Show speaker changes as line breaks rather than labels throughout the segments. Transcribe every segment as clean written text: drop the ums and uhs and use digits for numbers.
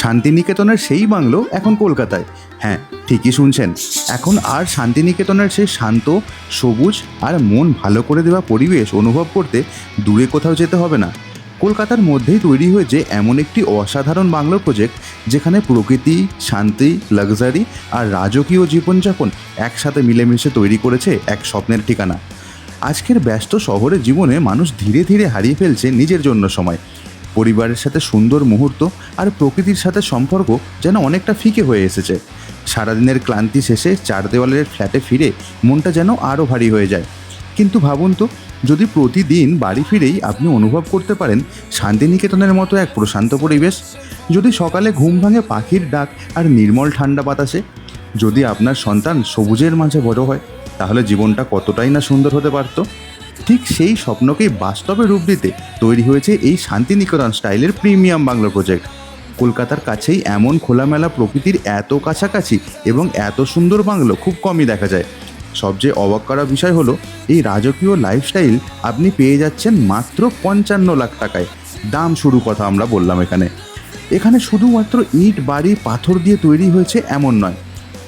শান্তিনিকেতনের সেই বাংলো এখন কলকাতায়। হ্যাঁ, ঠিকই শুনছেন। এখন আর শান্তিনিকেতনের সেই শান্ত, সবুজ আর মন ভালো করে দেওয়া পরিবেশ অনুভব করতে দূরে কোথাও যেতে হবে না। কলকাতার মধ্যেই তৈরি হয়েছে এমন একটি অসাধারণ বাংলো প্রজেক্ট, যেখানে প্রকৃতি, শান্তি, লাক্সারি আর রাজকীয় জীবনযাপন একসাথে মিলেমিশে তৈরি করেছে এক স্বপ্নের ঠিকানা। আজকের ব্যস্ত শহরের জীবনে মানুষ ধীরে ধীরে হারিয়ে ফেলছে নিজের জন্য সময়। পরিবারের সাথে সুন্দর মুহূর্ত আর প্রকৃতির সাথে সম্পর্ক যেন অনেকটা ফিকে হয়ে এসেছে। সারাদিনের ক্লান্তি শেষে চার দেওয়ালের ফ্ল্যাটে ফিরে মনটা যেন আরও ভারী হয়ে যায়। কিন্তু ভাবুন তো, যদি প্রতিদিন বাড়ি ফিরেই আপনি অনুভব করতে পারেন শান্তিনিকেতনের মতো এক প্রশান্ত পরিবেশ, যদি সকালে ঘুম ভাঙে পাখির ডাক আর নির্মল ঠান্ডা বাতাসে, যদি আপনার সন্তান সবুজের মাঝে বড় হয়, তাহলে জীবনটা কতটাই না সুন্দর হতে পারত। ঠিক সেই স্বপ্নকেই বাস্তবে রূপ দিতে তৈরি হয়েছে এই শান্তিনিকেতন স্টাইলের প্রিমিয়াম বাংলো প্রজেক্ট। কলকাতার কাছেই এমন খোলামেলা প্রকৃতির এত কাছাকাছি এবং এত সুন্দর বাংলো খুব কমই দেখা যায়। সবচেয়ে অবাক করা বিষয় হলো, এই রাজকীয় লাইফস্টাইল আপনি পেয়ে যাচ্ছেন মাত্র 55 লাখ টাকায়। দাম শুরু কথা আমরা বললাম এখানে শুধুমাত্র ইট, বাড়ি, পাথর দিয়ে তৈরি হয়েছে এমন নয়।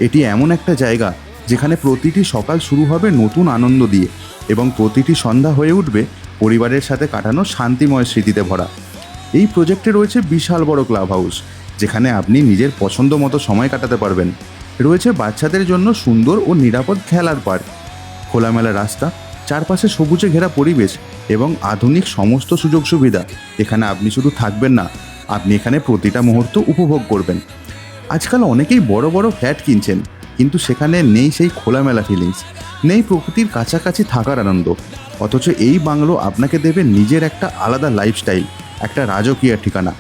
এটি এমন একটা জায়গা যেখানে প্রতিটি সকাল শুরু হবে নতুন আনন্দ দিয়ে এবং প্রতিটি সন্ধ্যা হয়ে উঠবে পরিবারের সাথে কাটানো শান্তিময় স্মৃতিতে ভরা। এই প্রজেক্টে রয়েছে বিশাল বড় ক্লাব হাউস, যেখানে আপনি নিজের পছন্দ মতো সময় কাটাতে পারবেন। রয়েছে বাচ্চাদের জন্য সুন্দর ও নিরাপদ খেলার পার্ক, খোলামেলা রাস্তা, চারপাশে সবুজে ঘেরা পরিবেশ এবং আধুনিক সমস্ত সুযোগ সুবিধা। এখানে আপনি শুধু থাকবেন না, আপনি এখানে প্রতিটা মুহূর্ত উপভোগ করবেন। আজকাল অনেকেই বড় বড় ফ্ল্যাট কিনছেন, কিন্তু সেখানে নেই সেই খোলামেলা ফিলিংস, নেই প্রকৃতির কাছাকাছি থাকার আনন্দ। অথচ এই বাংলো আপনাকে দেবে নিজের একটা আলাদা লাইফস্টাইল, একটা রাজকীয় ঠিকানা,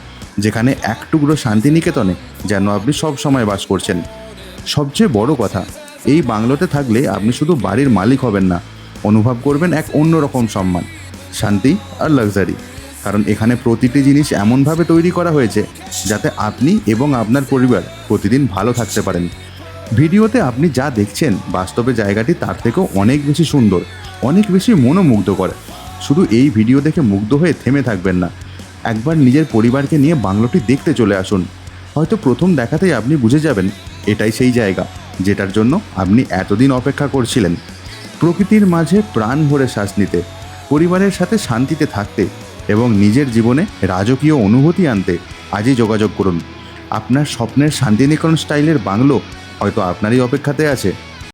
যেখানে এক টুকরো শান্তিনিকেতনে যেন আপনি সব সময় বাস করছেন। সবচেয়ে বড় কথা, এই বাংলোতে থাকলে আপনি শুধু বাড়ির মালিক হবেন না, অনুভব করবেন এক অন্যরকম সম্মান, শান্তি আর লাক্সারি। কারণ এখানে প্রতিটি জিনিস এমনভাবে তৈরি করা হয়েছে যাতে আপনি এবং আপনার পরিবার প্রতিদিন ভালো থাকতে পারেন। ভিডিওতে আপনি যা দেখছেন, বাস্তবে জায়গাটি তার থেকেও অনেক বেশি সুন্দর, অনেক বেশি মনোমুগ্ধ করে। শুধু এই ভিডিও দেখে মুগ্ধ হয়ে থেমে থাকবেন না, একবার নিজের পরিবারকে নিয়ে বাংলোটি দেখতে চলে আসুন। হয়তো প্রথম দেখাতেই আপনি বুঝে যাবেন এটাই সেই জায়গা যেটার জন্য আপনি এতদিন অপেক্ষা করছিলেন। প্রকৃতির মাঝে প্রাণ ভরে শ্বাস নিতে, পরিবারের সাথে শান্তিতে থাকতে এবং নিজের জীবনে রাজকীয় অনুভূতি আনতে আজই যোগাযোগ করুন। আপনার স্বপ্নের শান্তিনিকেতন স্টাইলের বাংলো হয়তো আপনারই অপেক্ষাতে আছে।